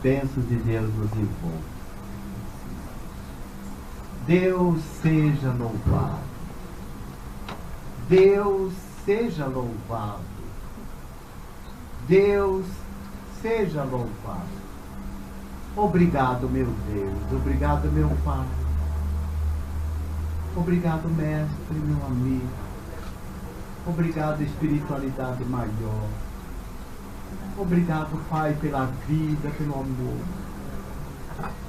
bênçãos de Deus nos envolvam. Deus seja louvado. Deus seja louvado. Deus seja louvado. Obrigado, meu Deus. Obrigado, meu Pai. Obrigado, Mestre, meu amigo. Obrigado, espiritualidade maior. Obrigado, Pai, pela vida, pelo amor.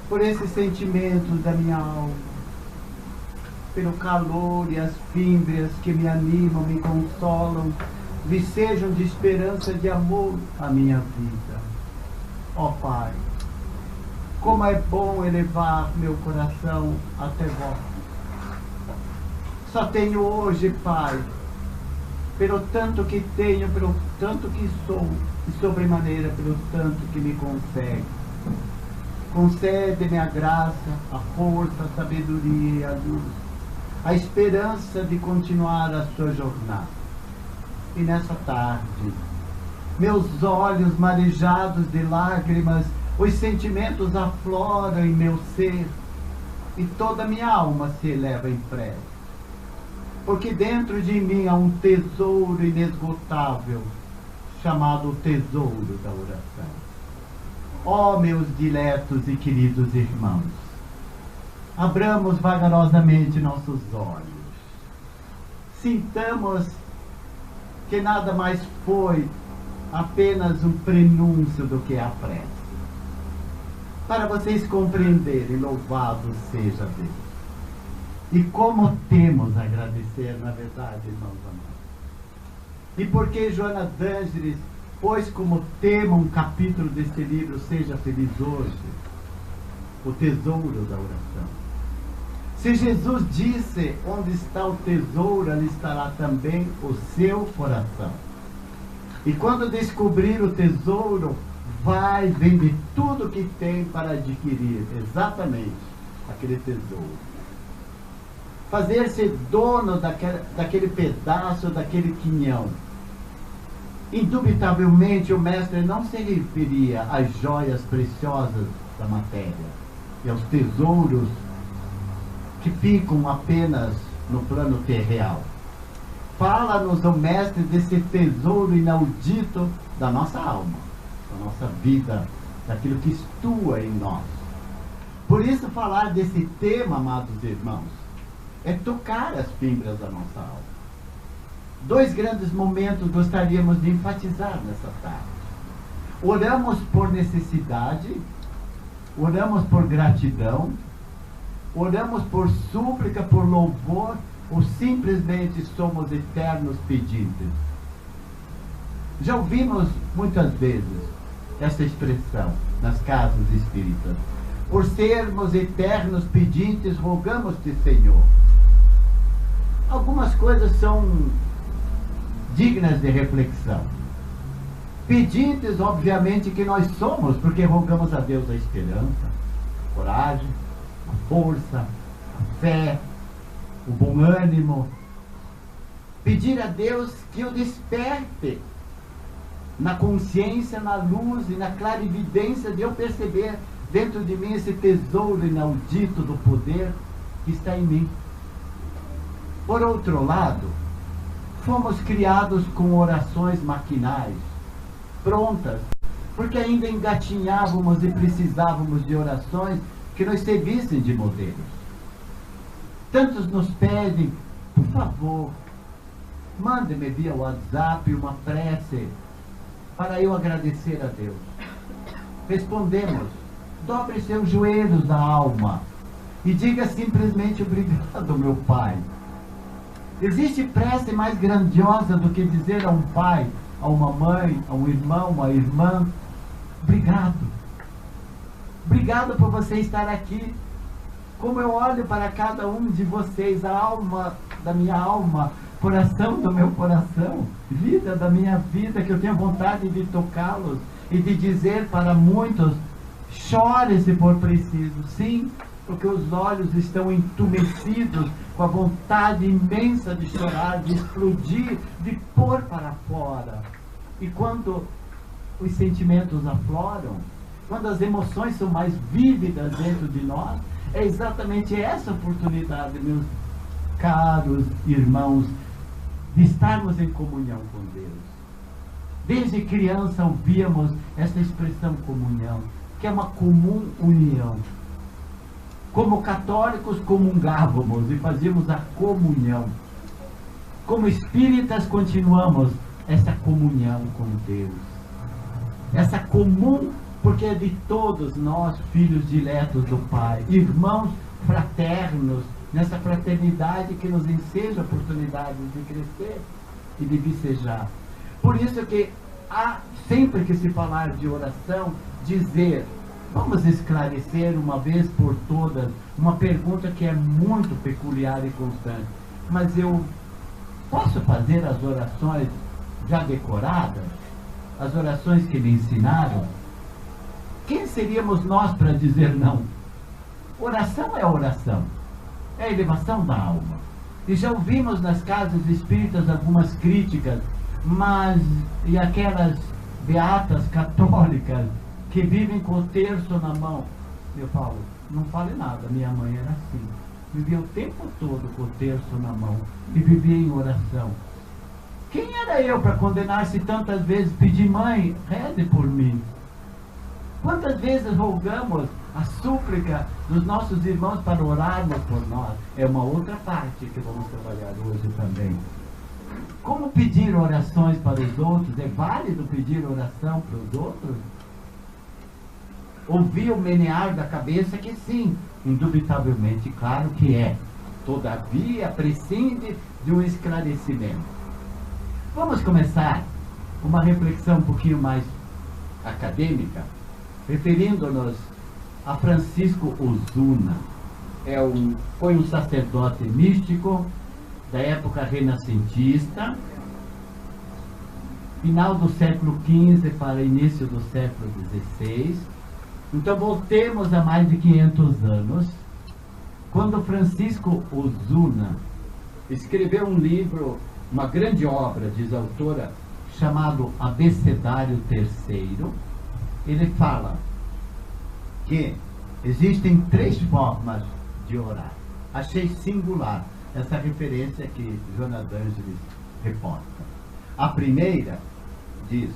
Por esses sentimentos da minha alma. Pelo calor e as fímbrias que me animam, me consolam, me sejam de esperança e de amor a minha vida. Ó Pai, como é bom elevar meu coração até vós. Só tenho hoje, Pai, pelo tanto que tenho, pelo tanto que sou, e sobremaneira pelo tanto que me concede. Concede-me a graça, a força, a sabedoria e a luz, a esperança de continuar a sua jornada. E nessa tarde, meus olhos marejados de lágrimas, os sentimentos afloram em meu ser, e toda minha alma se eleva em prece. Porque dentro de mim há um tesouro inesgotável, chamado tesouro da oração. Ó meus diletos e queridos irmãos, abramos vagarosamente nossos olhos. Sintamos que nada mais foi apenas um prenúncio do que a prece. Para vocês compreenderem, louvado seja Deus. E como temos a agradecer, na verdade, irmãos amados. E porque Joana d'Ângeles pôs como tema um capítulo deste livro, Seja Feliz Hoje, o tesouro da oração. Se Jesus disse, onde está o tesouro, ali estará também o seu coração. E quando descobrir o tesouro, vai vender tudo que tem para adquirir exatamente aquele tesouro. Fazer-se dono daquele pedaço, daquele quinhão. Indubitavelmente o mestre não se referia às joias preciosas da matéria e aos tesouros que ficam apenas no plano terreal. Fala-nos o mestre desse tesouro inaudito da nossa alma, da nossa vida, daquilo que estua em nós. Por isso falar desse tema, amados irmãos, é tocar as fibras da nossa alma. Dois grandes momentos gostaríamos de enfatizar nessa tarde. Oramos por necessidade, oramos por gratidão, oramos por súplica, por louvor, ou simplesmente somos eternos pedintes. Já ouvimos muitas vezes essa expressão nas casas espíritas. Por sermos eternos pedintes, rogamos-te, Senhor. Algumas coisas são dignas de reflexão. Pedintes, obviamente, que nós somos, porque rogamos a Deus a esperança, a coragem, a força, a fé, o bom ânimo. Pedir a Deus que o desperte na consciência, na luz e na clarividência de eu perceber dentro de mim esse tesouro inaudito do poder que está em mim. Por outro lado, fomos criados com orações maquinais, prontas, porque ainda engatinhávamos e precisávamos de orações que nos servissem de modelos. Tantos nos pedem, por favor, mande-me via WhatsApp uma prece para eu agradecer a Deus. Respondemos, dobre seus joelhos da alma e diga simplesmente obrigado, meu Pai. Existe prece mais grandiosa do que dizer a um pai, a uma mãe, a um irmão, uma irmã, obrigado. Obrigado por você estar aqui. Como eu olho para cada um de vocês, a alma da minha alma, coração do meu coração, vida da minha vida, que eu tenho vontade de tocá-los e de dizer para muitos, chore se for preciso. Sim, porque os olhos estão entumecidos com a vontade imensa de chorar, de explodir, de pôr para fora. E quando os sentimentos afloram, quando as emoções são mais vívidas dentro de nós, é exatamente essa oportunidade, meus caros irmãos, de estarmos em comunhão com Deus. Desde criança ouvíamos essa expressão comunhão, que é uma comum união. Como católicos comungávamos e fazíamos a comunhão. Como espíritas continuamos essa comunhão com Deus. Essa comum, porque é de todos nós, filhos diletos do Pai, irmãos fraternos, nessa fraternidade que nos enseja a oportunidade de crescer e de vicejar. Por isso que há, sempre que se falar de oração, dizer, vamos esclarecer uma vez por todas uma pergunta que é muito peculiar e constante. Mas eu posso fazer as orações já decoradas? As orações que me ensinaram? Quem seríamos nós para dizer não? Oração é oração. É a elevação da alma. E já ouvimos nas casas espíritas algumas críticas, mas e aquelas beatas católicas que vivem com o terço na mão? Eu falo, não fale nada, minha mãe era assim. Vivia o tempo todo com o terço na mão e vivia em oração. Quem era eu para condenar-se tantas vezes, pedir, mãe, reze por mim? Quantas vezes rogamos a súplica dos nossos irmãos para orarmos por nós? É uma outra parte que vamos trabalhar hoje também. Como pedir orações para os outros? É válido pedir oração para os outros? Ouvi o menear da cabeça que sim, indubitavelmente, claro que é. Todavia, prescinde de um esclarecimento. Vamos começar uma reflexão um pouquinho mais acadêmica, referindo-nos a Francisco Osuna. Foi um sacerdote místico da época renascentista, final do século XV para início do século XVI. Então voltemos a mais de 500 anos, quando Francisco Osuna escreveu um livro, uma grande obra, diz a autora, chamado Abecedário Terceiro. Ele fala que existem 3 formas de orar. Achei singular essa referência que Joana d'Angelis reporta. A primeira diz,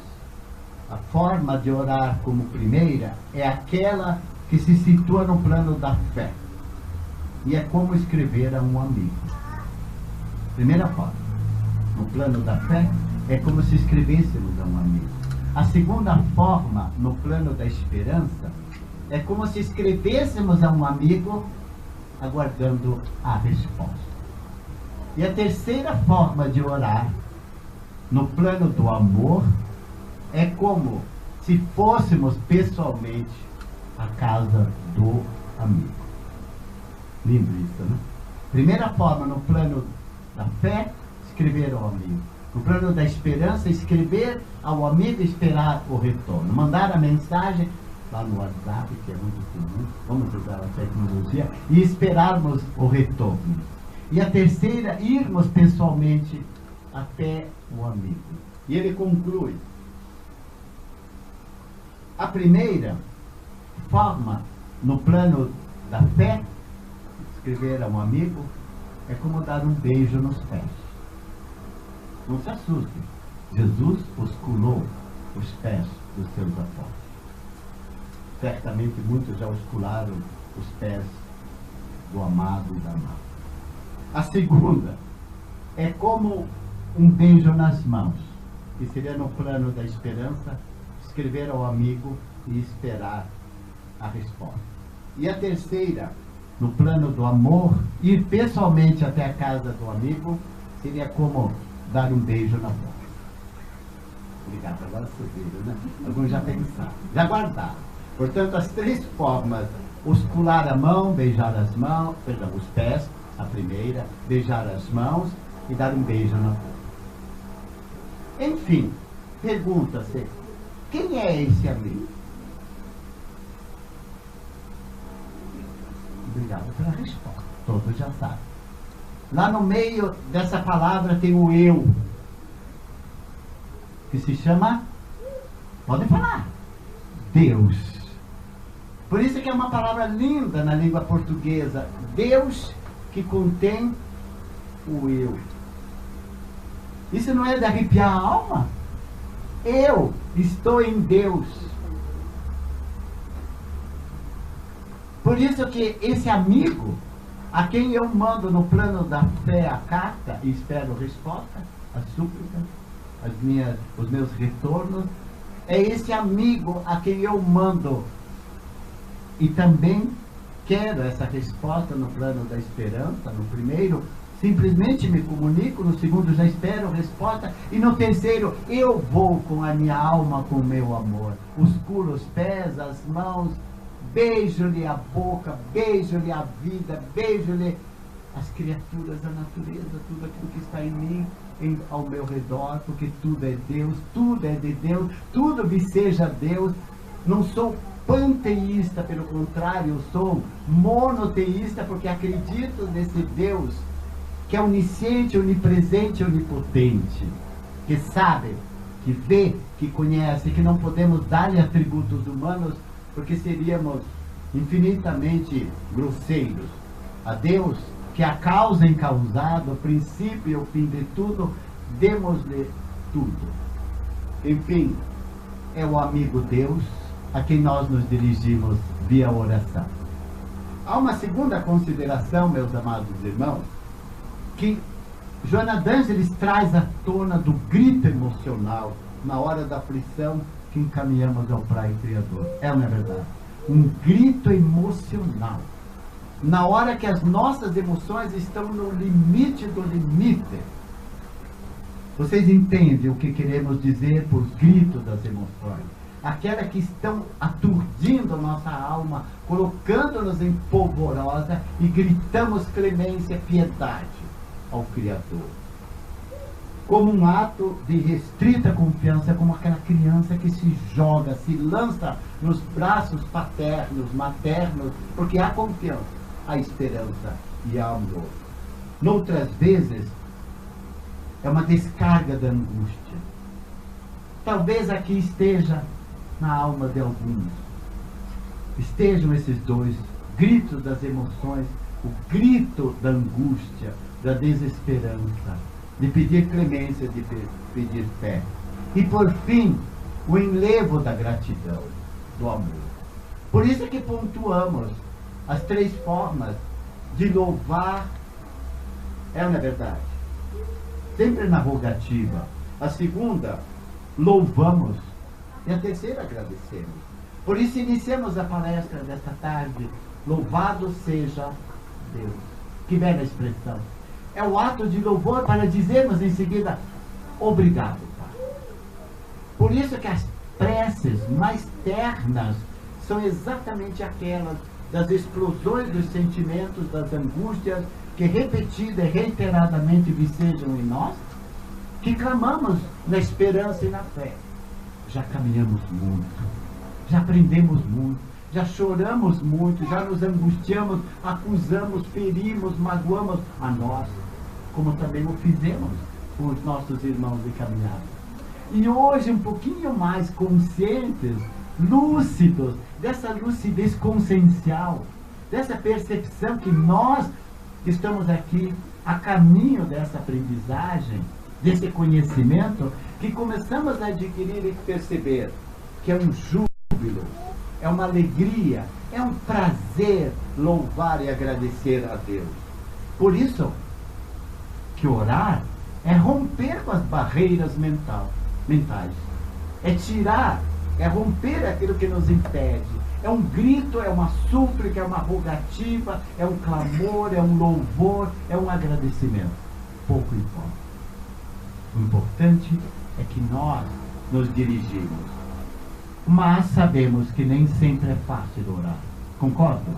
a forma de orar como primeira é aquela que se situa no plano da fé. E é como escrever a um amigo. Primeira forma. No plano da fé, é como se escrevêssemos a um amigo. A segunda forma, no plano da esperança, é como se escrevêssemos a um amigo aguardando a resposta. E a terceira forma de orar, no plano do amor, é como se fôssemos pessoalmente à casa do amigo. Lindo isso, né? Primeira forma, no plano da fé, escrever ao amigo. No plano da esperança, escrever ao amigo e esperar o retorno. Mandar a mensagem lá no WhatsApp, que é muito comum, vamos usar a tecnologia, e esperarmos o retorno. E a terceira, irmos pessoalmente até o amigo. E ele conclui. A primeira forma, no plano da fé, escrever a um amigo, é como dar um beijo nos pés. Não se assuste. Jesus osculou os pés dos seus apóstolos. Certamente muitos já oscularam os pés do amado e da amada. A segunda é como um beijo nas mãos, que seria no plano da esperança, escrever ao amigo e esperar a resposta. E a terceira, no plano do amor, ir pessoalmente até a casa do amigo, seria como dar um beijo na boca. Obrigado, agora subiram, né? Alguns já pensaram, já guardaram. Portanto, as 3 formas, oscular a mão, beijar as mãos, perdão, os pés, a primeira, beijar as mãos e dar um beijo na boca. Enfim, pergunta-se, quem é esse amigo? Obrigado pela resposta, todos já sabem. Lá no meio dessa palavra tem o eu, que se chama, podem falar, Deus. Por isso que é uma palavra linda na língua portuguesa. Deus que contém o eu. Isso não é de arrepiar a alma? Eu estou em Deus. Por isso que esse amigo, a quem eu mando no plano da fé a carta e espero resposta, as súplicas, os meus retornos, é esse amigo a quem eu mando e também quero essa resposta no plano da esperança. No primeiro, simplesmente me comunico. No segundo, já espero resposta. E no terceiro, eu vou com a minha alma, com o meu amor. Os curo os pés, as mãos, beijo-lhe a boca, beijo-lhe a vida, beijo-lhe as criaturas, a natureza, tudo aquilo que está em mim, ao meu redor, porque tudo é Deus, tudo é de Deus, tudo me seja Deus. Não sou panteísta, pelo contrário, eu sou monoteísta, porque acredito nesse Deus que é onisciente, onipresente, onipotente, que sabe, que vê, que conhece, que não podemos dar-lhe atributos humanos, porque seríamos infinitamente grosseiros. A Deus, que é a causa incausada, o princípio e o fim de tudo, demos-lhe tudo. Enfim, é o amigo Deus a quem nós nos dirigimos via oração. Há uma segunda consideração, meus amados irmãos, que Joana d'Ângeles traz à tona do grito emocional na hora da aflição que encaminhamos ao Pai Criador. É ou não é verdade? Um grito emocional. Na hora que as nossas emoções estão no limite do limite. Vocês entendem o que queremos dizer por grito das emoções? Aquelas que estão aturdindo a nossa alma, colocando-nos em polvorosa e gritamos clemência, piedade ao Criador. Como um ato de restrita confiança, como aquela criança que se joga, se lança nos braços paternos, maternos, porque há confiança, há esperança e há amor. Noutras vezes, é uma descarga da angústia. Talvez aqui esteja na alma de alguns. Estejam esses dois gritos das emoções, o grito da angústia, da desesperança, de pedir clemência, de pedir fé. E por fim, o enlevo da gratidão, do amor. Por isso é que pontuamos as três formas de louvar, é ou não é verdade? Sempre na rogativa. A segunda, louvamos. E a terceira, agradecemos. Por isso iniciamos a palestra desta tarde. Louvado seja Deus. Que bela expressão. É o ato de louvor para dizermos em seguida, obrigado, Pai. Por isso que as preces mais ternas são exatamente aquelas das explosões dos sentimentos, das angústias, que repetida e reiteradamente vicejam em nós, que clamamos na esperança e na fé. Já caminhamos muito, já aprendemos muito, já choramos muito, já nos angustiamos, acusamos, ferimos, magoamos a nós, como também o fizemos com os nossos irmãos de caminhada. E hoje, um pouquinho mais conscientes, lúcidos, dessa lucidez consciencial, dessa percepção que nós estamos aqui a caminho dessa aprendizagem, desse conhecimento, que começamos a adquirir e perceber que é um júbilo, é uma alegria, é um prazer louvar e agradecer a Deus. Por isso que orar é romper com as barreiras mentais, é tirar, é romper aquilo que nos impede. É um grito, é uma súplica, é uma rogativa, é um clamor, é um louvor, é um agradecimento. Pouco importa. O importante é que nós nos dirigimos. Mas sabemos que nem sempre é fácil orar. Concordam?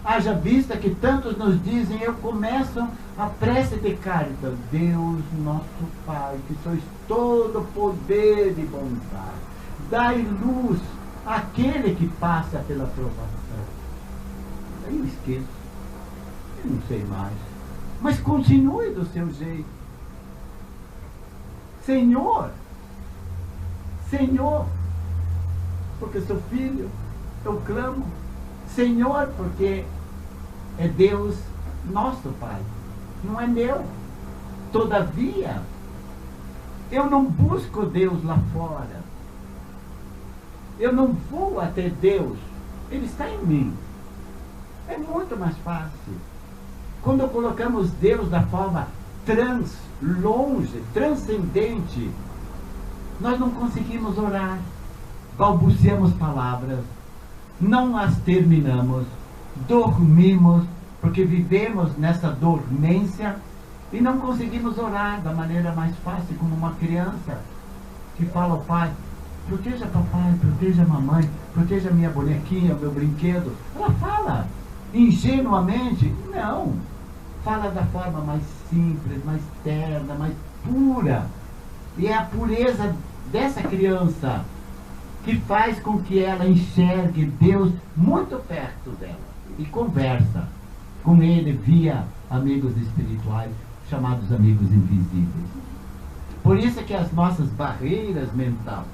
Haja vista que tantos nos dizem, eu começo a prece de Cáritas. Deus, nosso Pai, que sois todo poder e bondade, dai luz àquele que passa pela provação. Aí eu esqueço. Eu não sei mais. Mas continue do seu jeito. Senhor, Senhor, porque sou filho, Eu clamo, Senhor, porque é Deus nosso Pai, não é meu. Todavia, eu não busco Deus lá fora. Eu não vou até Deus. Ele está em mim. É muito mais fácil. Quando colocamos Deus da forma longe, transcendente, nós não conseguimos orar. Balbuciamos palavras, não as terminamos, dormimos, porque vivemos nessa dormência e não conseguimos orar da maneira mais fácil, como uma criança que fala ao pai: proteja papai, proteja mamãe, proteja minha bonequinha, meu brinquedo. Ela fala ingenuamente? Não. Fala da forma mais simples, mais terna, mais pura. E é a pureza dessa criança que faz com que ela enxergue Deus muito perto dela e conversa com Ele via amigos espirituais, chamados amigos invisíveis. Por isso é que as nossas barreiras mentais,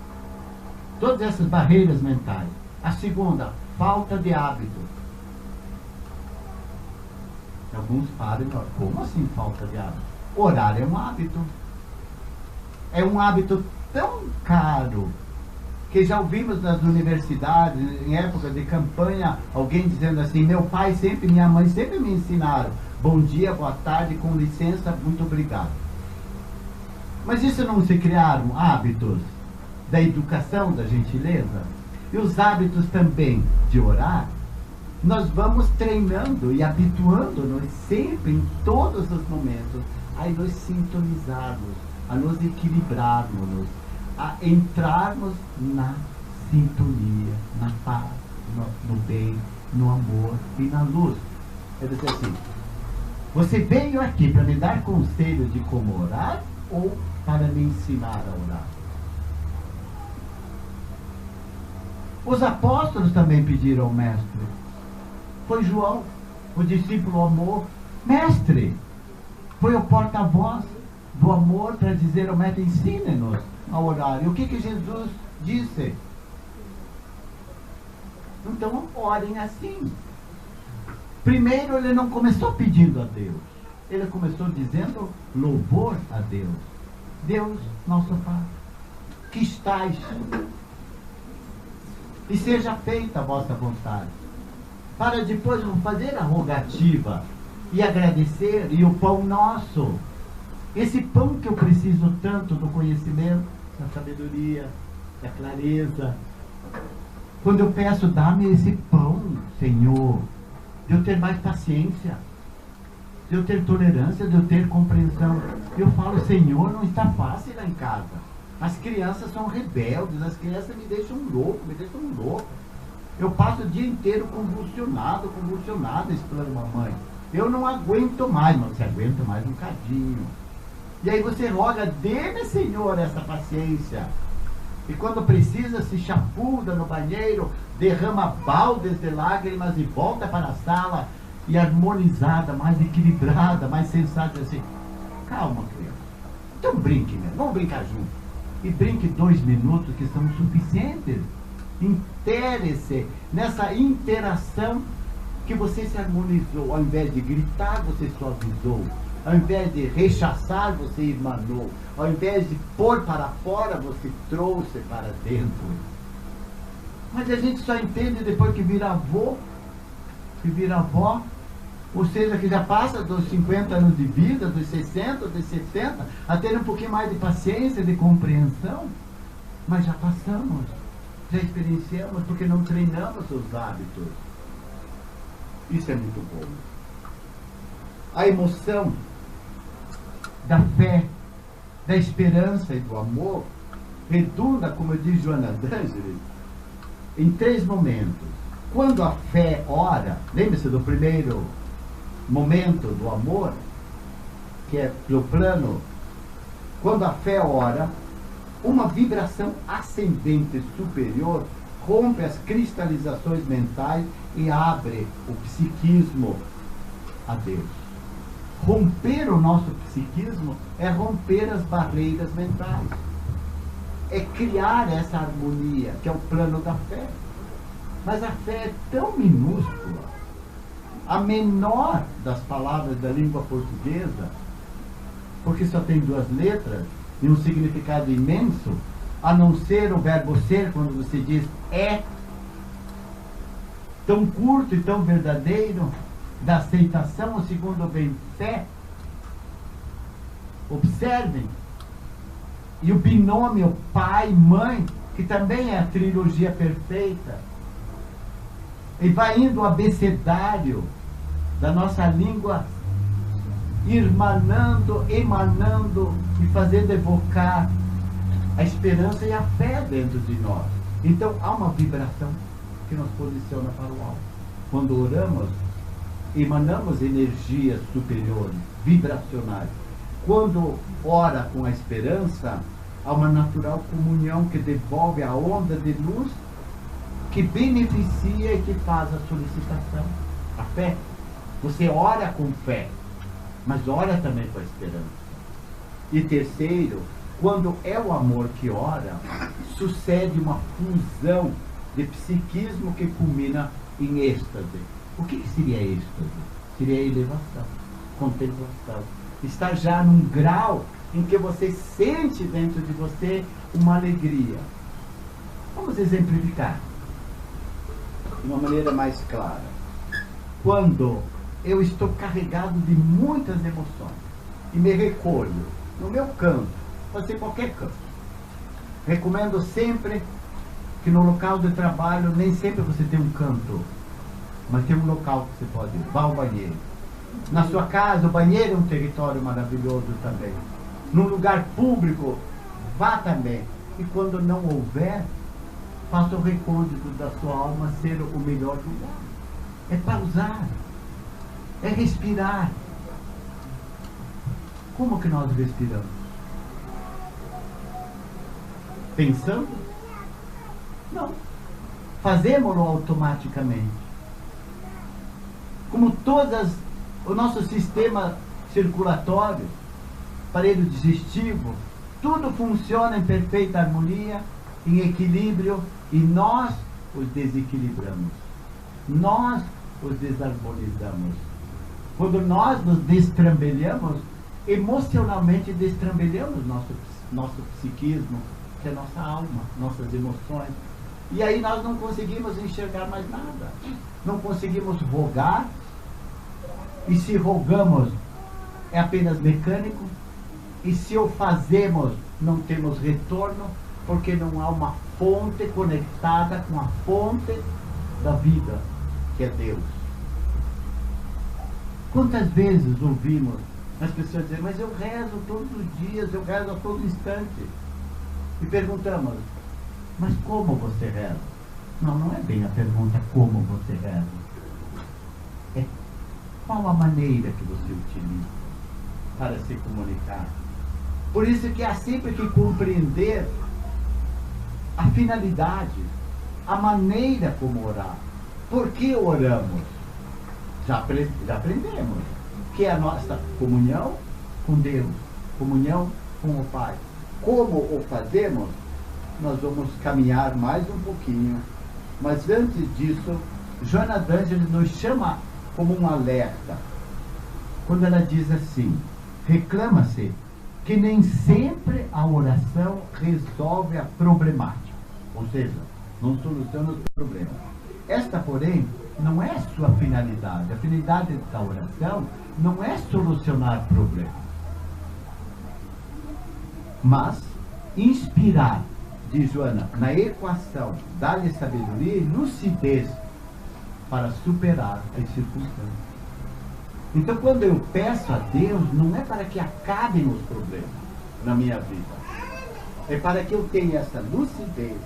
todas essas barreiras mentais. A segunda, falta de hábito. Alguns falam: como assim falta de hábito? Orar é um hábito. É um hábito tão caro que já ouvimos nas universidades, em época de campanha, alguém dizendo assim: meu pai sempre, minha mãe sempre me ensinaram bom dia, boa tarde, com licença, muito obrigado. Mas isso não se criaram hábitos da educação, da gentileza? E os hábitos também de orar, nós vamos treinando e habituando-nos sempre, em todos os momentos, a nos sintonizarmos, a nos equilibrarmos, a entrarmos na sintonia, na paz, no bem, no amor e na luz. É dizer assim: você veio aqui para me dar conselho de como orar ou para me ensinar a orar? Os apóstolos também pediram ao mestre. Foi João, o discípulo amor, mestre. Foi o porta-voz do amor para dizer ao mestre: ensine-nos a orar. E o que Jesus disse? Então orem assim. Primeiro, ele não começou pedindo a Deus, ele começou dizendo louvor a Deus. Deus, nosso Pai, que estais, e seja feita a vossa vontade. Para depois fazer a rogativa e agradecer, e o pão nosso, esse pão que eu preciso tanto do conhecimento, da sabedoria, da clareza. Quando eu peço: dá-me esse pão, Senhor, de eu ter mais paciência, de eu ter tolerância, de eu ter compreensão. Eu falo: Senhor, não está fácil lá em casa. As crianças são rebeldes, as crianças me deixam louco. Eu passo o dia inteiro convulsionado, explana mamãe. Eu não aguento mais, mas você aguenta mais um cadinho. E aí você roga: dê-me, Senhor, essa paciência. E quando precisa, se chapulda no banheiro, derrama baldes de lágrimas e volta para a sala, e harmonizada, mais equilibrada, mais sensata, assim: calma, criança, então brinque, né? Vamos brincar junto. E brinque 2 minutos, que são suficientes. Intere-se nessa interação que você se harmonizou. Ao invés de gritar, você suavizou. Ao invés de rechaçar, você irmanou. Ao invés de pôr para fora, você trouxe para dentro. Mas a gente só entende depois que vira avô, que vira avó, ou seja, que já passa dos 50 anos de vida, dos 60, dos 70, a ter um pouquinho mais de paciência, de compreensão. Mas já passamos, já experienciamos, porque não treinamos os hábitos. Isso é muito bom. A emoção da fé, da esperança e do amor redunda, como diz Joana d'Angeli, em 3 momentos. Quando a fé ora, lembre-se do primeiro momento do amor, que é do plano. Quando a fé ora, uma vibração ascendente superior rompe as cristalizações mentais e abre o psiquismo a Deus. Romper o nosso psiquismo é romper as barreiras mentais, é criar essa harmonia, que é o plano da fé. Mas a fé é tão minúscula, a menor das palavras da língua portuguesa, porque só tem 2 letras e um significado imenso, a não ser o verbo ser, quando você diz é, tão curto e tão verdadeiro, da aceitação, o segundo vem fé. Observem. E o binômio pai, mãe, que também é a trilogia perfeita. E vai indo o abecedário da nossa língua, emanando e fazendo evocar a esperança e a fé dentro de nós. Então há uma vibração que nos posiciona para o alto. Quando oramos, emanamos energias superiores, vibracionais. Quando ora com a esperança, há uma natural comunhão que devolve a onda de luz que beneficia e que faz a solicitação. A fé. Você ora com fé, mas ora também com a esperança. E terceiro, quando é o amor que ora, sucede uma fusão de psiquismo que culmina em êxtase. O que seria êxtase? Seria elevação, contemplação. Estar já num grau em que você sente dentro de você uma alegria. Vamos exemplificar de uma maneira mais clara. Quando eu estou carregado de muitas emoções e me recolho no meu canto, pode ser qualquer canto. Recomendo sempre que no local de trabalho, nem sempre você tem um canto, mas tem um local que você pode ir. Vá ao banheiro. Na sua casa, o banheiro é um território maravilhoso também. Num lugar público, vá também. E quando não houver, faça o recôndito da sua alma ser o melhor lugar. É pausar. É respirar. Como que nós respiramos? Pensando? Não. Fazemos-lo automaticamente. Como o nosso sistema circulatório, aparelho digestivo, tudo funciona em perfeita harmonia, em equilíbrio, e nós os desequilibramos. Nós os desarmonizamos. Quando nós nos destrambelhamos, emocionalmente destrambelhamos nosso psiquismo, que é nossa alma, nossas emoções. E aí nós não conseguimos enxergar mais nada. Não conseguimos rogar. E se rogamos, é apenas mecânico. E se o fazemos, não temos retorno, porque não há uma fonte conectada com a fonte da vida, que é Deus. Quantas vezes ouvimos as pessoas dizer, mas eu rezo todos os dias, eu rezo a todo instante. E perguntamos, mas como você reza? Não, não é bem a pergunta como você reza. É qual a maneira que você utiliza para se comunicar. Por isso que há sempre que compreender a finalidade, a maneira como orar. Por que oramos? Já aprendemos que é a nossa comunhão com Deus, comunhão com o Pai. Como o fazemos? Nós vamos caminhar mais um pouquinho. Mas antes disso, Joana d'Angelo nos chama como um alerta. Quando ela diz assim, reclama-se que nem sempre a oração resolve a problemática. Ou seja, não soluciona os problemas. Esta, porém, não é sua finalidade. A finalidade da oração não é solucionar problemas, mas inspirar, diz Joana, na equação, dar-lhe sabedoria e lucidez para superar as circunstâncias. Então, quando eu peço a Deus, não é para que acabem os problemas na minha vida. É para que eu tenha essa lucidez,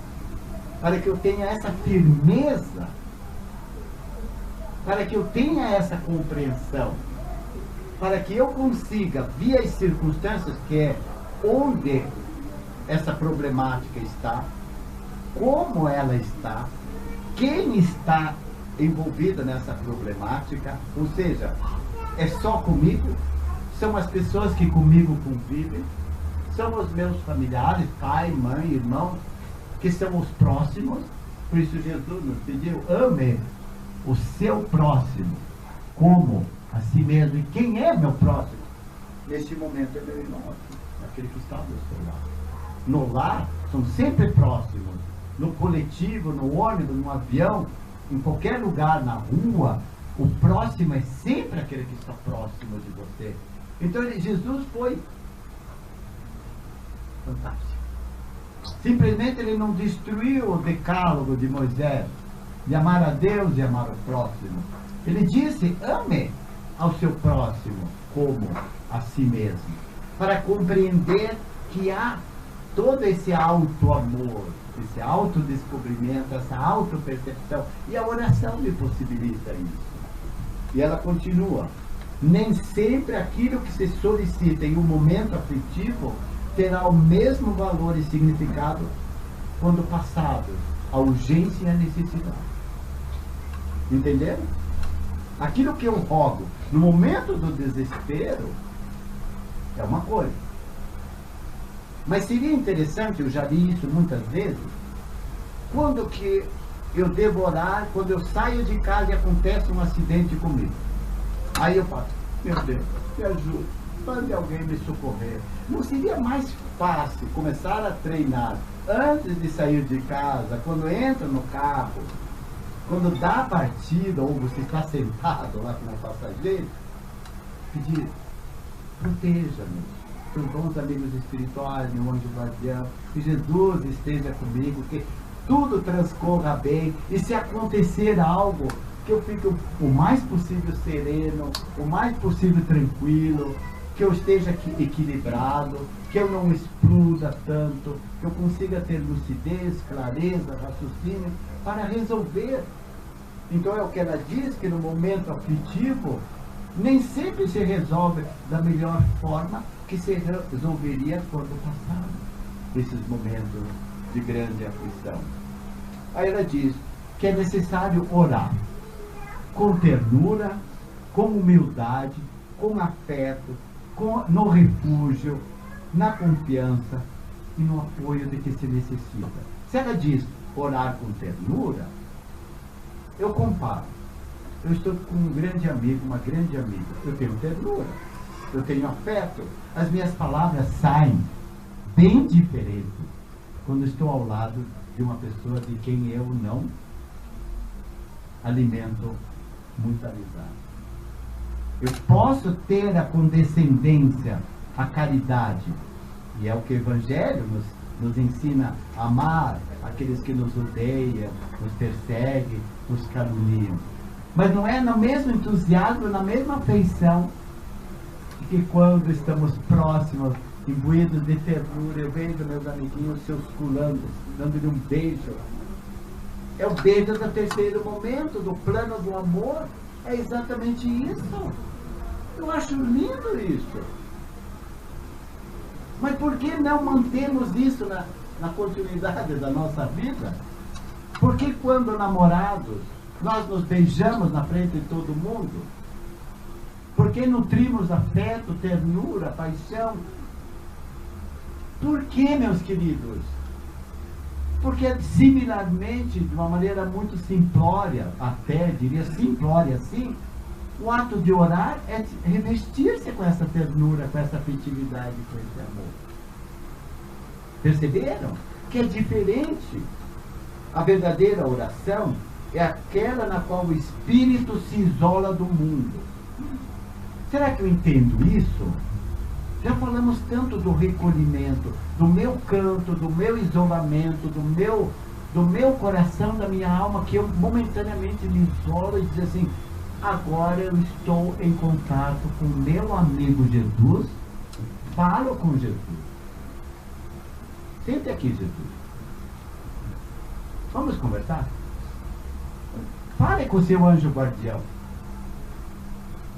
para que eu tenha essa firmeza, para que eu tenha essa compreensão, para que eu consiga, via as circunstâncias, que é onde essa problemática está, como ela está, quem está envolvida nessa problemática, ou seja, é só comigo, são as pessoas que comigo convivem, são os meus familiares, pai, mãe, irmão, que são os próximos, Por isso Jesus nos pediu: ame o seu próximo como a si mesmo. E quem é meu próximo? Neste momento é meu irmão aqui, aquele que está do seu lado. No lar, são sempre próximos. No coletivo, no ônibus, no avião, em qualquer lugar, na rua, o próximo é sempre aquele que está próximo de você. Então Jesus foi fantástico. Simplesmente ele não destruiu o decálogo de Moisés, de amar a Deus e amar o próximo. Ele disse: ame ao seu próximo como a si mesmo, para compreender que há todo esse auto-amor, esse autodescobrimento, essa auto-percepção. E a oração me possibilita isso. E ela continua: nem sempre aquilo que se solicita em um momento afetivo terá o mesmo valor e significado quando passado a urgência e a necessidade. Entenderam? Aquilo que eu rogo no momento do desespero é uma coisa. Mas seria interessante, eu já li isso muitas vezes, quando que eu devo orar, quando eu saio de casa e acontece um acidente comigo. Aí eu falo: meu Deus, me ajude, mande alguém me socorrer. Não seria mais fácil começar a treinar antes de sair de casa, quando entra no carro, quando dá a partida, ou você está sentado lá como passageiro, pedir: proteja-nos, seus bons amigos espirituais, meu anjo guardião, que Jesus esteja comigo, que tudo transcorra bem, e se acontecer algo, que eu fique o mais possível sereno, o mais possível tranquilo, que eu esteja equilibrado, que eu não exploda tanto, que eu consiga ter lucidez, clareza, raciocínio para resolver. Então é o que ela diz, que no momento aflitivo nem sempre se resolve da melhor forma que se resolveria quando passado esses momentos de grande aflição. Aí ela diz que é necessário orar com ternura, com humildade, com afeto, no refúgio, na confiança e no apoio de que se necessita. Se ela diz orar com ternura, eu comparo. Eu estou com um grande amigo, uma grande amiga. Eu tenho ternura, eu tenho afeto. As minhas palavras saem bem diferentes quando estou ao lado de uma pessoa de quem eu não alimento muita amizade. Eu posso ter a condescendência, a caridade, e é o que o Evangelho nos ensina a amar aqueles que nos odeiam, nos perseguem, nos caluniam. Mas não é no mesmo entusiasmo, na mesma afeição, que quando estamos próximos, imbuídos de ternura, eu vejo meus amiguinhos se osculando, dando-lhe um beijo. É o beijo do terceiro momento, do plano do amor. É exatamente isso. Eu acho lindo isso. Mas por que não mantemos isso na continuidade da nossa vida? Porque quando namorados, nós nos beijamos na frente de todo mundo? Porque nutrimos afeto, ternura, paixão? Por que, meus queridos? Porque similarmente, de uma maneira muito simplória, até diria simplória assim, o ato de orar é revestir-se com essa ternura, com essa afetividade, com esse amor. Perceberam? Que é diferente. A verdadeira oração é aquela na qual o espírito se isola do mundo. Será que eu entendo isso? Já falamos tanto do recolhimento, do meu canto, do meu isolamento, do meu coração, da minha alma, que eu momentaneamente me isolo e diz assim: agora eu estou em contato com meu amigo Jesus, falo com Jesus. Sente aqui, Jesus. Vamos conversar? Fale com o seu anjo guardião.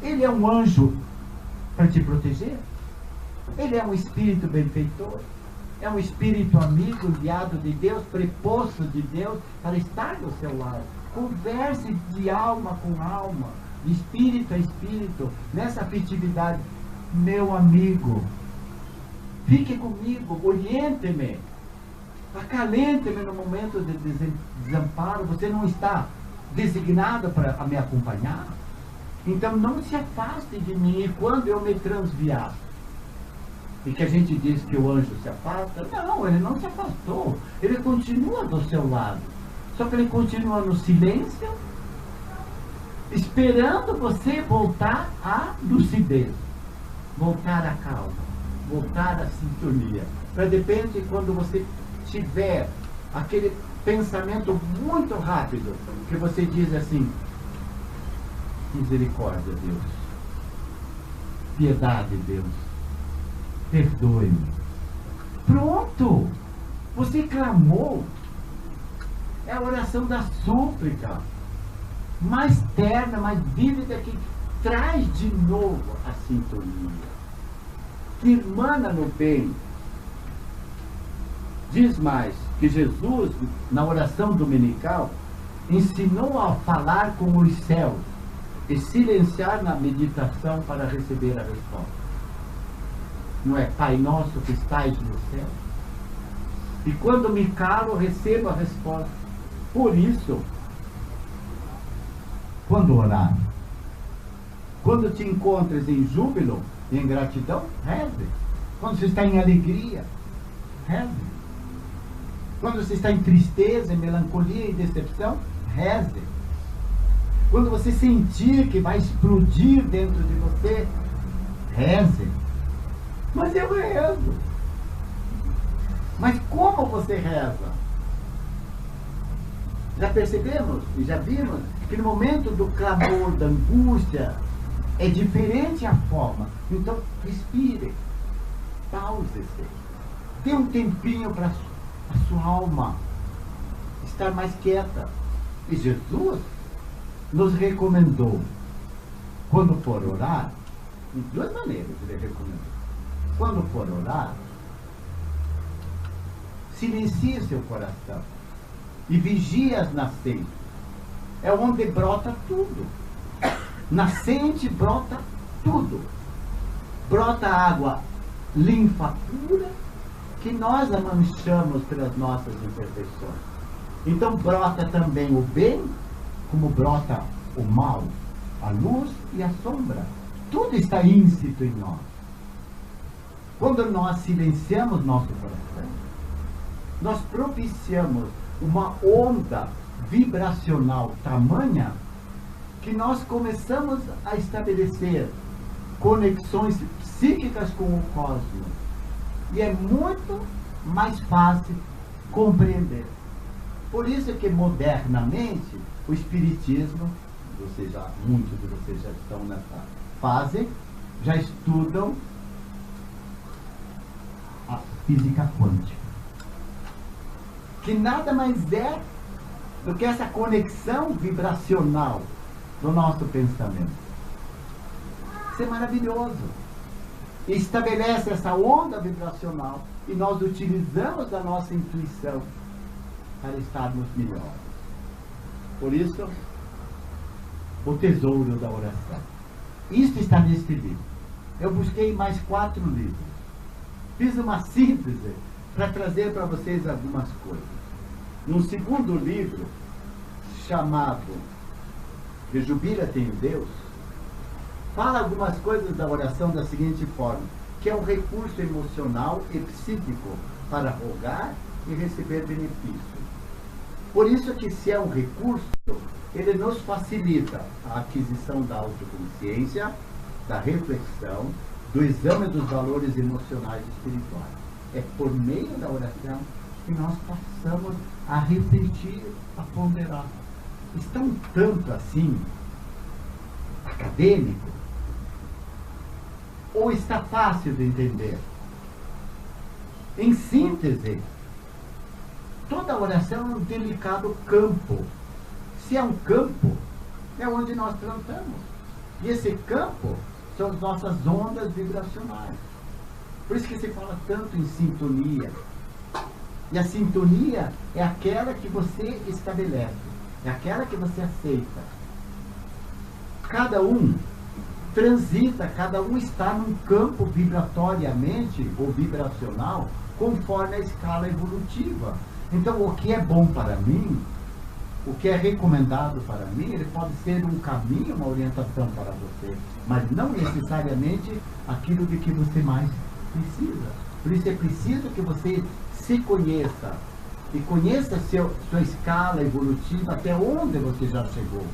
Ele é um anjo para te proteger. Ele é um espírito benfeitor. É um espírito amigo, enviado de Deus, preposto de Deus, para estar do seu lado. Converse de alma com alma, de espírito a espírito, nessa afetividade. Meu amigo, fique comigo, oriente-me. Acalente-me no momento de desamparo. Você não está designado para me acompanhar? Então não se afaste de mim. E quando eu me transviar, e que a gente diz que o anjo se afasta, não, ele não se afastou. Ele continua do seu lado. Só que ele continua no silêncio, esperando você voltar à lucidez, voltar à calma, voltar à sintonia. Para de repente, quando você tiver aquele pensamento muito rápido, que você diz assim: misericórdia, Deus, piedade, Deus, perdoe-me. Pronto! Você clamou. É a oração da súplica mais terna, mais vívida, que traz de novo a sintonia, que emana no bem. Diz mais que Jesus, na oração dominical, ensinou a falar com os céus e silenciar na meditação para receber a resposta. Não é Pai nosso que estais no céu? E quando me calo, recebo a resposta. Por isso, quando orar, quando te encontres em júbilo e em gratidão, reze. Quando você está em alegria, reze. Quando você está em tristeza, em melancolia e decepção, reze. Quando você sentir que vai explodir dentro de você, reze. Mas eu rezo. Mas como você reza? Já percebemos e já vimos que no momento do clamor, da angústia, é diferente a forma. Então, respire. Pause-se. Dê um tempinho para a sua alma estar mais quieta. E Jesus nos recomendou, quando for orar, de duas maneiras ele recomendou. Quando for orar, silencie seu coração e vigie as nascentes. É onde brota tudo. Nascente brota tudo. Brota água limpa pura, que nós a manchamos pelas nossas imperfeições. Então brota também o bem, como brota o mal, a luz e a sombra. Tudo está íncito em nós. Quando nós silenciamos nosso coração, nós propiciamos uma onda vibracional tamanha que nós começamos a estabelecer conexões psíquicas com o cosmos. E é muito mais fácil compreender. Por isso que modernamente o espiritismo, muitos de vocês já estão nessa fase, já estudam a física quântica, que nada mais é do que essa conexão vibracional do nosso pensamento. Isso é maravilhoso. Estabelece essa onda vibracional e nós utilizamos a nossa intuição para estarmos melhores. Por isso, o tesouro da oração. Isso está neste livro. Eu busquei mais 4 livros. Fiz uma síntese para trazer para vocês algumas coisas. No segundo livro, chamado Rejubila-te em Deus, fala algumas coisas da oração da seguinte forma, que é um recurso emocional e psíquico para rogar e receber benefício. Por isso que, se é um recurso, ele nos facilita a aquisição da autoconsciência, da reflexão, do exame dos valores emocionais e espirituais. É por meio da oração que nós passamos a refletir, a ponderar. Está um tanto assim acadêmico? Ou está fácil de entender? Em síntese, toda oração é um delicado campo. Se é um campo, é onde nós plantamos. E esse campo são as nossas ondas vibracionais. Por isso que se fala tanto em sintonia. E a sintonia é aquela que você estabelece, é aquela que você aceita. Cada um transita, cada um está num campo vibratoriamente ou vibracional conforme a escala evolutiva. Então, o que é bom para mim, o que é recomendado para mim, ele pode ser um caminho, uma orientação para você, mas não necessariamente aquilo de que você mais precisa. Por isso é preciso que você se conheça e conheça sua escala evolutiva, até onde você já chegou.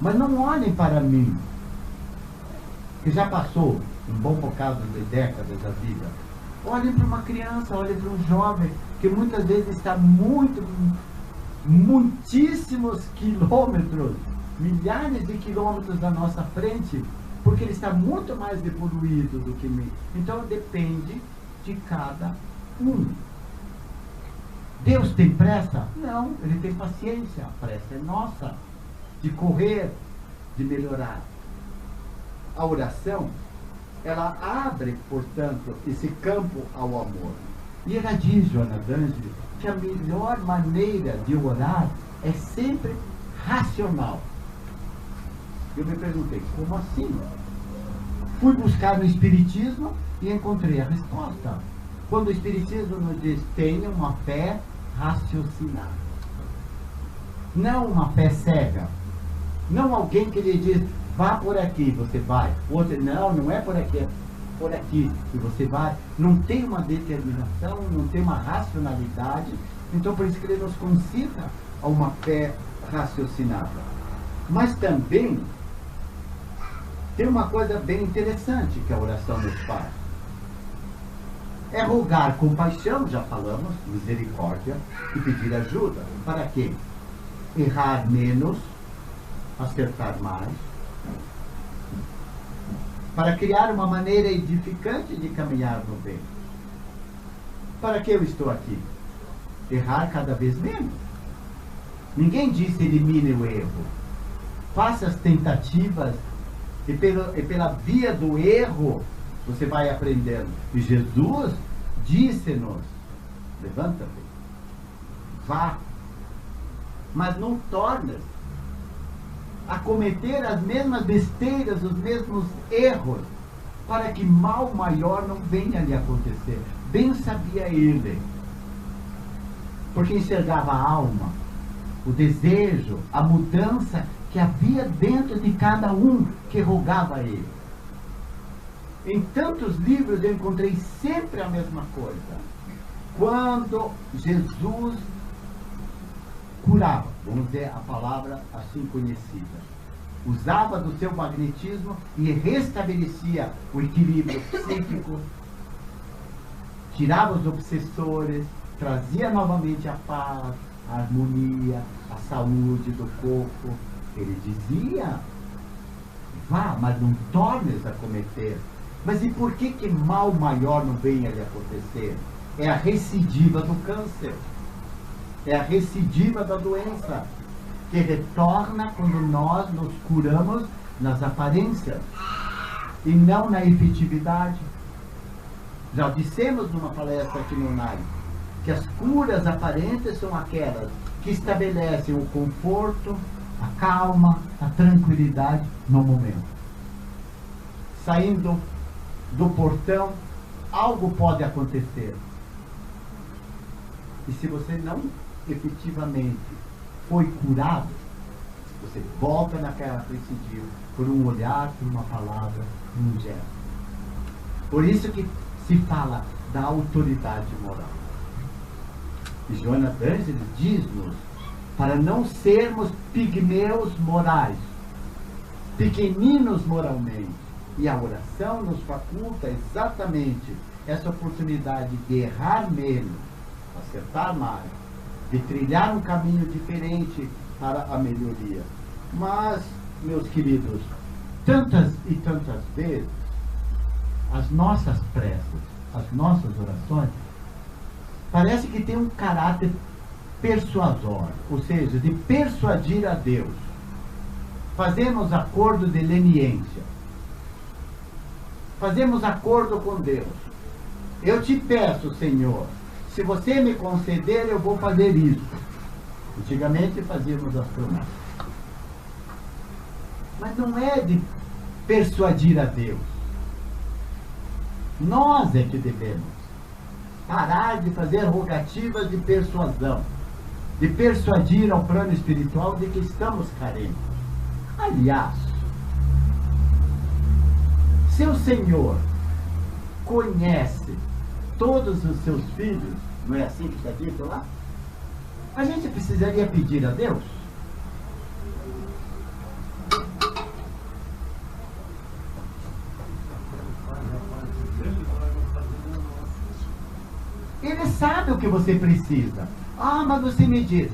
Mas não olhem para mim, que já passou um bom bocado de décadas da vida. Olhem para uma criança, olhem para um jovem, que muitas vezes está muitíssimos quilômetros, milhares de quilômetros à nossa frente, porque ele está muito mais evoluído do que mim. Então depende de cada um. Deus tem pressa? Não, ele tem paciência. A pressa é nossa, de correr, de melhorar. A oração, ela abre, portanto, esse campo ao amor. E ela diz, Joana d'Angeli, que a melhor maneira de orar é sempre racional. Eu me perguntei, como assim? Fui buscar no Espiritismo e encontrei a resposta. Quando o Espiritismo nos diz, tenha uma fé raciocinada. Não uma fé cega. Não alguém que lhe diz, vá por aqui, você vai. Outro, não é por aqui, é por aqui, e você vai. Não tem uma determinação, não tem uma racionalidade. Então, por isso que ele nos concita a uma fé raciocinada. Mas também tem uma coisa bem interessante que a oração nos faz. É rogar compaixão, já falamos, misericórdia, e pedir ajuda. Para quê? Errar menos, acertar mais. Para criar uma maneira edificante de caminhar no bem. Para que eu estou aqui? Errar cada vez menos. Ninguém disse elimine o erro. Faça as tentativas e pela via do erro você vai aprendendo. E Jesus disse-nos, levanta-te, vá, mas não tornes a cometer as mesmas besteiras, os mesmos erros, para que mal maior não venha a lhe acontecer. Bem sabia ele, porque enxergava a alma, o desejo, a mudança que havia dentro de cada um que rogava a ele. Em tantos livros eu encontrei sempre a mesma coisa. Quando Jesus curava, vamos dizer a palavra assim conhecida, usava do seu magnetismo e restabelecia o equilíbrio psíquico, tirava os obsessores, trazia novamente a paz, a harmonia, a saúde do corpo. Ele dizia, vá, mas não tornes a cometer. Mas e por que mal maior não venha a lhe acontecer? É a recidiva do câncer. É a recidiva da doença, que retorna quando nós nos curamos nas aparências e não na efetividade. Já dissemos numa palestra aqui no NAI que as curas aparentes são aquelas que estabelecem o conforto, a calma, a tranquilidade no momento. Saindo do portão, algo pode acontecer. E se você não efetivamente foi curado, você volta naquela recidiva por um olhar, por uma palavra, por um gesto. Por isso que se fala da autoridade moral. E Joana d'Angeli diz-nos para não sermos pigmeus morais, pequeninos moralmente. E a oração nos faculta exatamente essa oportunidade de errar menos, acertar mais, de trilhar um caminho diferente para a melhoria. Mas, meus queridos, tantas e tantas vezes, as nossas preces, as nossas orações, parece que tem um caráter persuasório, ou seja, de persuadir a Deus. Fazemos acordo de leniência. Fazemos acordo com Deus. Eu te peço, Senhor, se você me conceder, eu vou fazer isso. Antigamente fazíamos as promessas. Mas não é de persuadir a Deus. Nós é que devemos parar de fazer rogativas de persuasão, de persuadir ao plano espiritual de que estamos carentes. Aliás, se o Senhor conhece todos os seus filhos, não é assim que está dito lá? A gente precisaria pedir a Deus? Ele sabe o que você precisa. Ah, mas você me diz,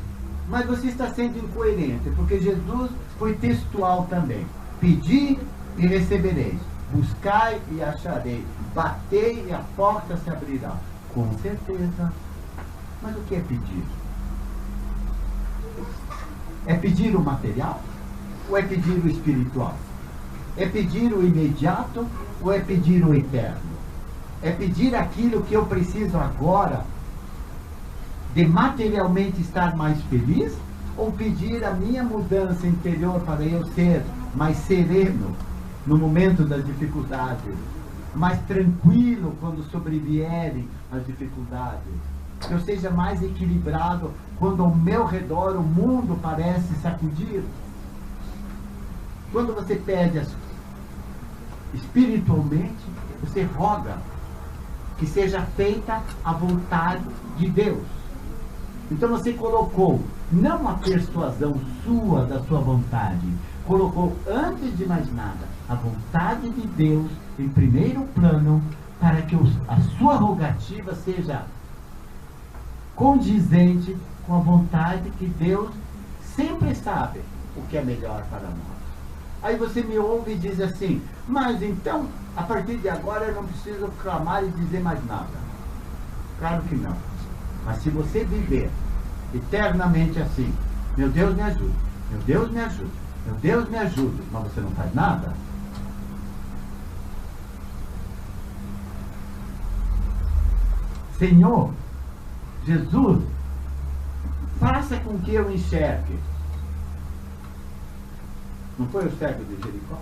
mas você está sendo incoerente, porque Jesus foi textual também. Pedi e recebereis, buscai e achareis, batei e a porta se abrirá. Com certeza. Mas o que é pedir? É pedir o material? Ou é pedir o espiritual? É pedir o imediato ou é pedir o eterno? É pedir aquilo que eu preciso agora, de materialmente estar mais feliz, ou pedir a minha mudança interior para eu ser mais sereno no momento das dificuldades, mais tranquilo quando sobrevierem as dificuldades, que eu seja mais equilibrado quando ao meu redor o mundo parece sacudir? Quando você pede espiritualmente, você roga que seja feita a vontade de Deus. Então você colocou não a persuasão sua, da sua vontade, colocou antes de mais nada a vontade de Deus em primeiro plano, para que a sua rogativa seja condizente com a vontade que Deus sempre sabe o que é melhor para nós. Aí você me ouve e diz assim, mas então, a partir de agora eu não preciso clamar e dizer mais nada. Claro que não. Mas se você viver eternamente assim, meu Deus me ajude, meu Deus me ajude, meu Deus me ajude, mas você não faz nada, Senhor, Jesus, faça com que eu enxergue. Não foi o cego de Jericó?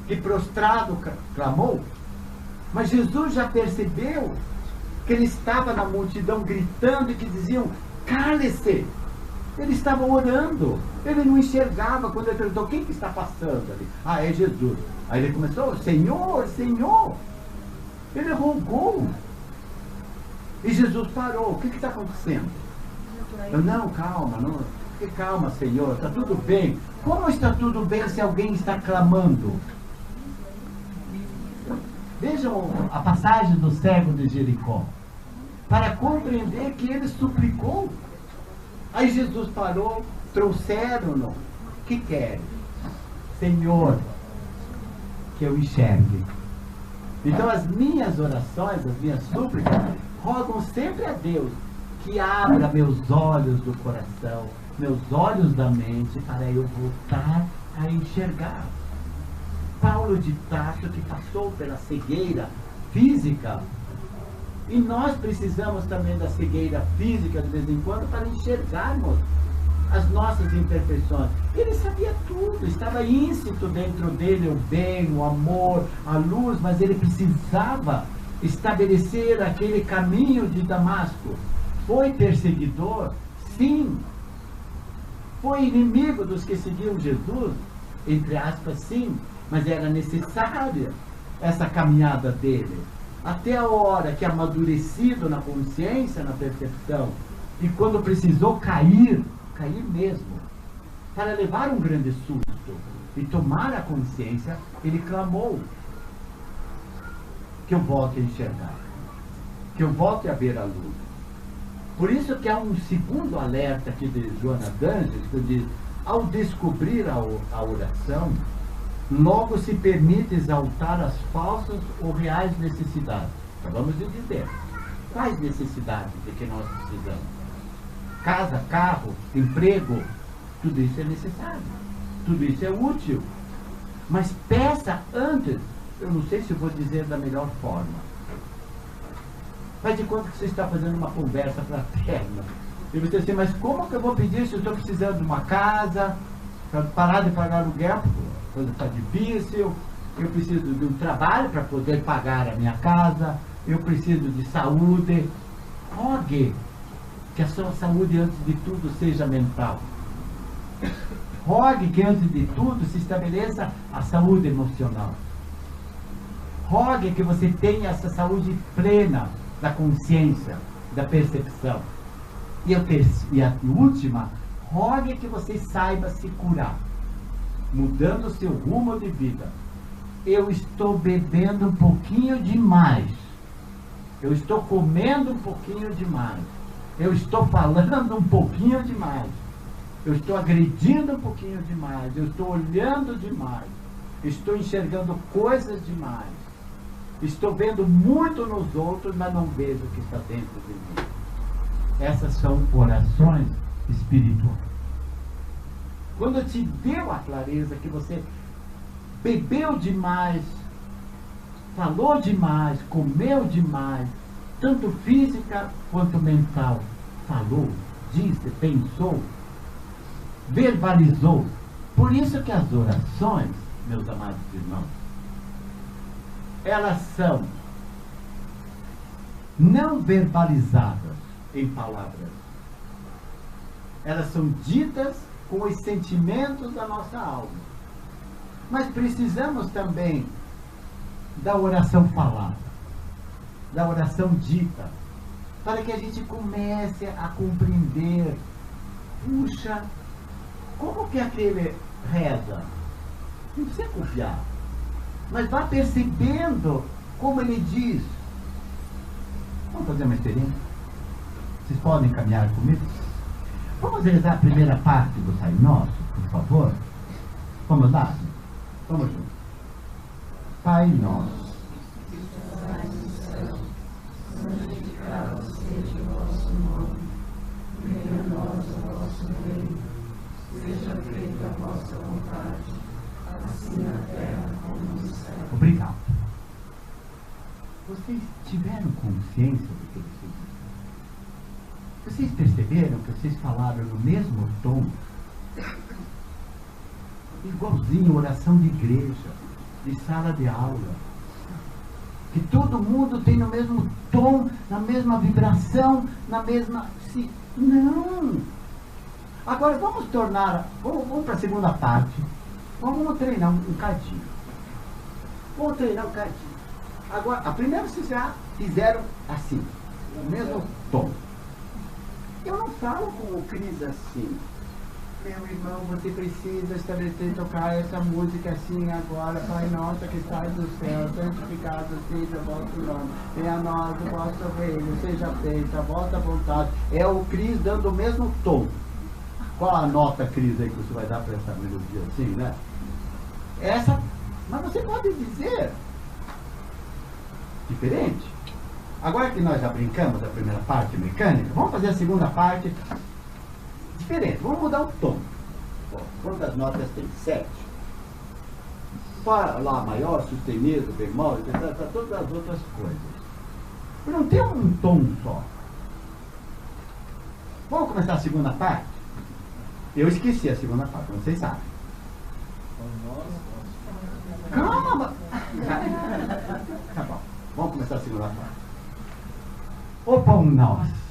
Que prostrado clamou? Mas Jesus já percebeu que ele estava na multidão gritando e que diziam, cale-se! Ele estava orando, ele não enxergava. Quando ele perguntou, quem que está passando ali? Ah, é Jesus. Aí ele começou, Senhor, Senhor! Ele rogou. E Jesus parou. O que está acontecendo? Eu, não, calma, não. Calma, Senhor, está tudo bem. Como está tudo bem se alguém está clamando? Vejam a passagem do cego de Jericó, para compreender que ele suplicou. Aí Jesus parou, trouxeram-no. O que querem? Senhor, que eu enxergue. Então as minhas orações, as minhas súplicas, rogam sempre a Deus que abra meus olhos do coração, meus olhos da mente, para eu voltar a enxergar. Paulo de Tarso, que passou pela cegueira física, e nós precisamos também da cegueira física de vez em quando para enxergarmos as nossas imperfeições. Ele sabia tudo, estava íncito dentro dele o bem, o amor, a luz, mas ele precisava estabelecer aquele caminho de Damasco. Foi perseguidor? Sim. Foi inimigo dos que seguiam Jesus? Entre aspas, sim. Mas era necessária essa caminhada dele. Até a hora que, amadurecido na consciência, na percepção, e quando precisou cair mesmo, para levar um grande susto e tomar a consciência, ele clamou que eu volte a enxergar, que eu volte a ver a luz. Por isso que há um segundo alerta aqui de Joana d'Angelis, que diz, ao descobrir a oração, logo se permite exaltar as falsas ou reais necessidades. Acabamos de dizer. Quais necessidades de que nós precisamos? Casa, carro, emprego, tudo isso é necessário. Tudo isso é útil. Mas peça antes, eu não sei se eu vou dizer da melhor forma. Faz de conta que você está fazendo uma conversa fraterna. E você diz assim, mas como que eu vou pedir se eu estou precisando de uma casa, para parar de pagar aluguel? coisa está difícil, eu preciso de um trabalho para poder pagar a minha casa, eu preciso de saúde. Rogue que a sua saúde, antes de tudo, seja mental. Rogue que, antes de tudo, se estabeleça a saúde emocional. Rogue que você tenha essa saúde plena da consciência, da percepção. E a última, rogue que você saiba se curar, mudando o seu rumo de vida. Eu estou bebendo um pouquinho demais. Eu estou comendo um pouquinho demais. Eu estou falando um pouquinho demais. Eu estou agredindo um pouquinho demais. Eu estou olhando demais. Estou enxergando coisas demais. Estou vendo muito nos outros, mas não vejo o que está dentro de mim. Essas são orações espirituais. Quando te deu a clareza que você bebeu demais, falou demais, comeu demais, tanto física quanto mental, falou, disse, pensou, verbalizou. Por isso que as orações, meus amados irmãos, elas são não verbalizadas em palavras. Elas são ditas com os sentimentos da nossa alma. Mas precisamos também da oração falada, da oração dita, para que a gente comece a compreender. Puxa, como que aquele reza? Não precisa copiar, mas vá percebendo como ele diz. Vamos fazer uma experiência? Vocês podem caminhar comigo? Vamos rezar a primeira parte do Pai Nosso, por favor? Vamos lá? Vamos juntos. Pai Nosso, santificado seja o vosso nome, venha a nós o vosso reino, seja feita a vossa vontade, assim na terra como no céu. Obrigado. Vocês tiveram consciência do que vocês disseram? Vocês perceberam que vocês falaram no mesmo tom? Igualzinho oração de igreja, de sala de aula. Que todo mundo tem no mesmo tom, na mesma vibração, na mesma... Não! Agora vamos tornar... Vamos para a segunda parte. Vamos treinar um cadinho. Vamos treinar um cadinho. Agora, a primeira vocês já fizeram assim, no mesmo tom. Eu não falo com o Cris assim. Meu irmão, você precisa estabelecer e tocar essa música assim agora. Pai nosso que estás no céu, santificado seja o vosso nome. Venha a nós o vosso reino, seja feita a vossa vontade. É o Cris dando o mesmo tom. Qual a nota, Cris, aí que você vai dar para essa melodia assim, né? Essa, mas você pode dizer diferente. Agora que nós já brincamos da primeira parte mecânica, vamos fazer a segunda parte diferente. Vamos mudar o tom. Bom, quantas notas tem? 7. Fala lá maior, sustenido, bemol, todas as outras coisas. Não tem um tom só. Vamos começar a segunda parte? Eu esqueci a segunda parte, vocês sabem. Calma! Tá bom. Vamos começar a segunda parte. O pão nosso.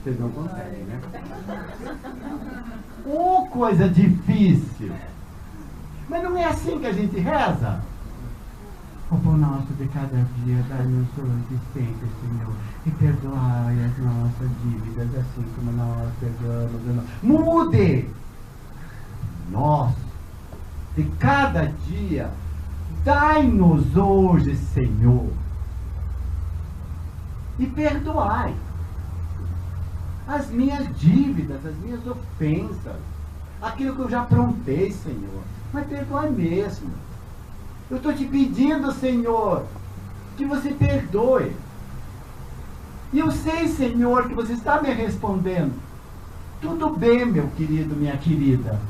Vocês não conseguem, né? Oh, coisa difícil! Mas não é assim que a gente reza? O pão nosso de cada dia, dai-nos hoje sempre, Senhor, e perdoai as nossas dívidas, assim como nós perdoamos. Mude! Nosso, de cada dia, dai-nos hoje, Senhor, e perdoai as minhas dívidas, as minhas ofensas, aquilo que eu já aprontei, Senhor. Mas perdoai mesmo. Eu estou te pedindo, Senhor, que você perdoe. E eu sei, Senhor, que você está me respondendo. Tudo bem, meu querido, minha querida.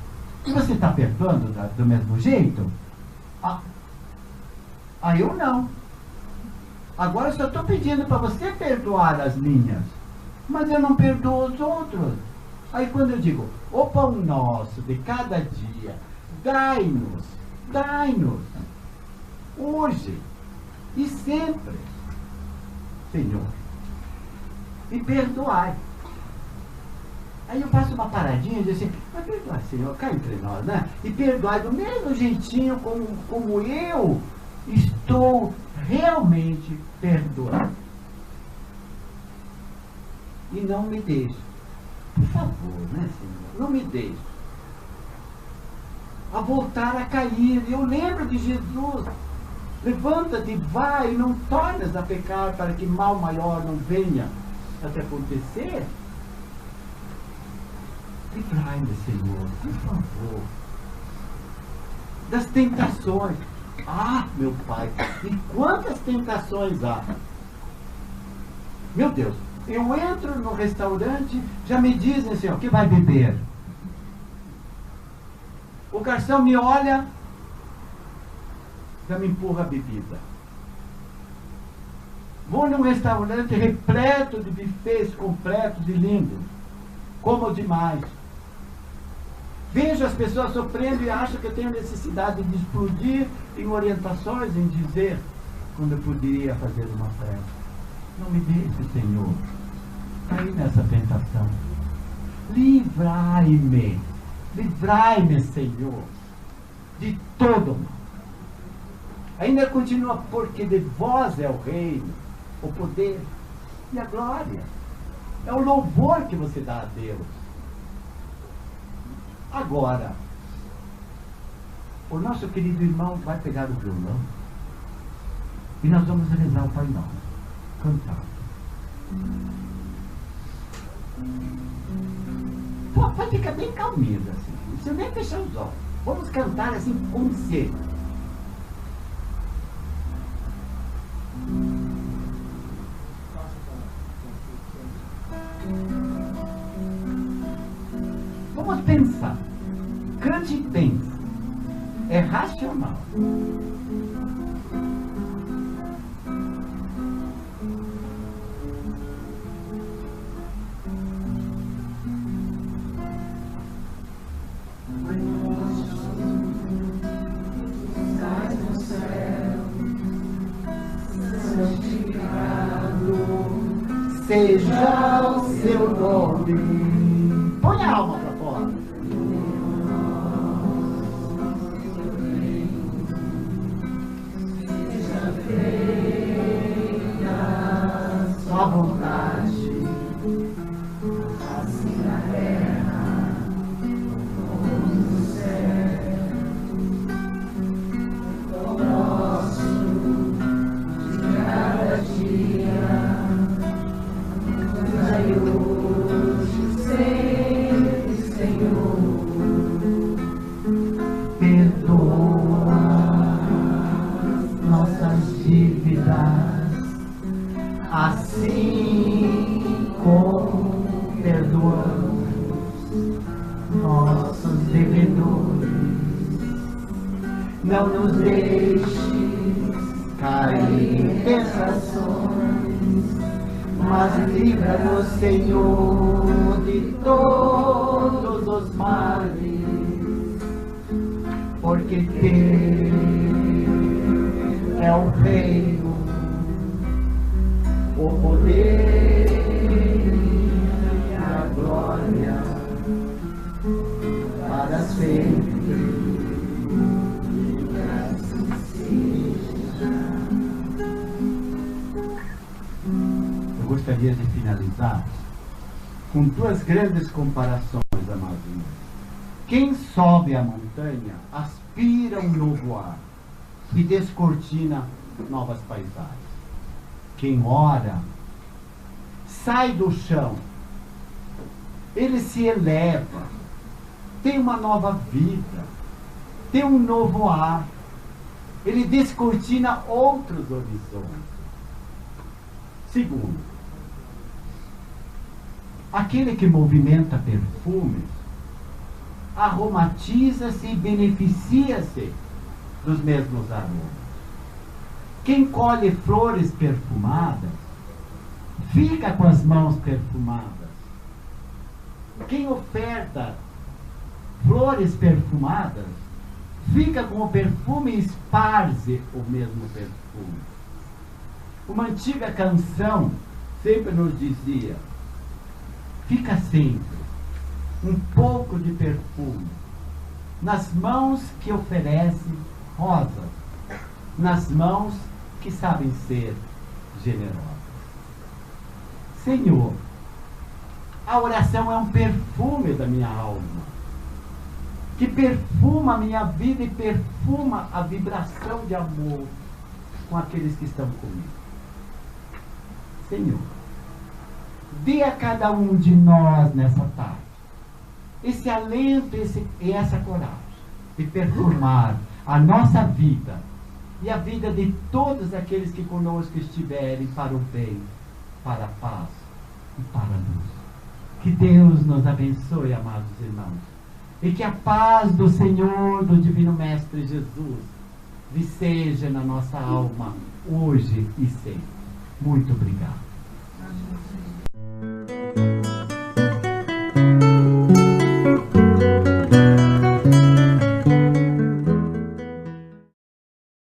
E você está perdoando do mesmo jeito? Eu não. Agora eu só estou pedindo para você perdoar as minhas. Mas eu não perdoo os outros. Aí quando eu digo, o pão nosso de cada dia, dai-nos, hoje e sempre, Senhor, e perdoai. Aí eu faço uma paradinha e digo assim, mas perdoai, Senhor, cá entre nós, né? E perdoai do mesmo jeitinho como eu estou realmente perdoando. E não me deixe, por favor, né, Senhor? Não me deixe a voltar a cair. Eu lembro de Jesus. Levanta-te, vai, e não tornes a pecar para que mal maior não venha a te acontecer. Livrai-me, Senhor, por favor, das tentações. Ah, meu Pai, e quantas tentações há? Meu Deus, eu entro no restaurante, já me dizem assim, ó, que vai beber. O garçom me olha, já me empurra a bebida. Vou num restaurante repleto de buffets completos e lindos. Como demais. Vejo as pessoas sofrendo e acho que eu tenho necessidade de explodir em orientações, em dizer, quando eu poderia fazer uma festa. Não me deixe, Senhor, cair nessa tentação. Livrai-me, Senhor, de todo mal. Ainda continua, porque de vós é o reino, o poder e a glória. É o louvor que você dá a Deus. Agora, o nosso querido irmão vai pegar o violão e nós vamos rezar o Pai Nosso, cantar. Pode ficar bem calminho assim, não precisa nem fechar os olhos. Vamos cantar assim com sede. Vamos pensar. Cante e pense. É racional. Seja o seu nome. Põe a alma para fora. Seja feita sua vontade, assim na terra como no céu. O nosso de cada dia. Hoje, sempre, Senhor, perdoa nossas dívidas, assim como perdoamos nossos devedores. Não nos deixes cair em tentações, mas livra-nos, Senhor, de todos os males, porque teu é o reino, o poder e a glória para sempre. Gostaria de finalizar com duas grandes comparações, amados irmãos. Quem sobe a montanha aspira um novo ar e descortina novas paisagens. Quem ora sai do chão, ele se eleva, tem uma nova vida, tem um novo ar, ele descortina outros horizontes. Segundo, aquele que movimenta perfumes aromatiza-se e beneficia-se dos mesmos aromas. Quem colhe flores perfumadas fica com as mãos perfumadas. Quem oferta flores perfumadas fica com o perfume e esparze o mesmo perfume. Uma antiga canção sempre nos dizia: fica sempre um pouco de perfume nas mãos que oferecem rosas, nas mãos que sabem ser generosas. Senhor, a oração é um perfume da minha alma, que perfuma a minha vida e perfuma a vibração de amor com aqueles que estão comigo. Senhor, dê a cada um de nós nessa tarde esse alento e essa coragem de perfumar a nossa vida e a vida de todos aqueles que conosco estiverem para o bem, para a paz e para a luz. Que Deus nos abençoe, amados irmãos, e que a paz do Senhor, do Divino Mestre Jesus, seja na nossa alma hoje e sempre. Muito obrigado.